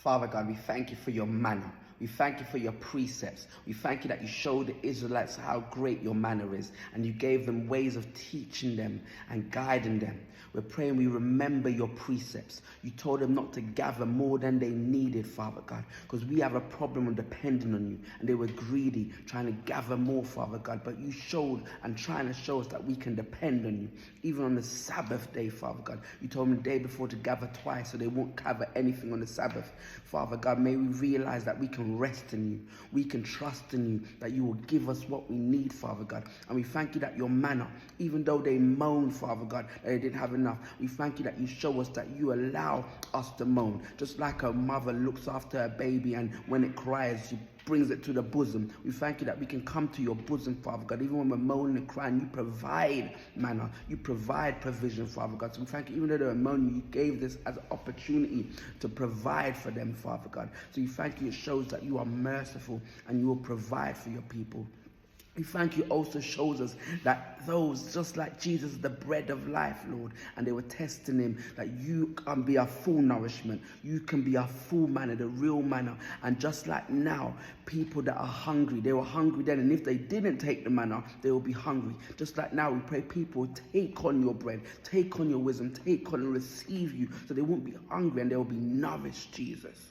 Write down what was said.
Father God, we thank you for your manna. We thank you for your precepts. We thank you that you showed the Israelites how great your manna is, and you gave them ways of teaching them and guiding them. We're praying we remember your precepts. You told them not to gather more than they needed, Father God, because we have a problem of depending on you, and they were greedy, trying to gather more, Father God, but you showed and trying to show us that we can depend on you. Even on the Sabbath day, Father God, you told them the day before to gather twice so they won't gather anything on the Sabbath. Father God, may we realize that we can rest in you. We can trust in you, that you will give us what we need, Father God. And we thank you that your manna, even though they moan, Father God, that they didn't have enough, we thank you that you show us that you allow us to moan. Just like a mother looks after her baby, and when it cries, she brings it to the bosom. We thank you that we can come to your bosom, Father God. Even when we're moaning and crying, you provide manna. You provide provision, Father God. So we thank you, even though they were moaning, you gave this as an opportunity to provide for them, Father God. So we thank you, it shows that you are merciful and you will provide for your people. We thank you also shows us that those, just like Jesus, the bread of life, Lord, and they were testing him, that you can be a full nourishment. You can be a full manna, the real manna. And just like now, people that are hungry, they were hungry then, and if they didn't take the manna, they will be hungry. Just like now, we pray people take on your bread, take on your wisdom, take on and receive you, so they won't be hungry and they will be nourished, Jesus.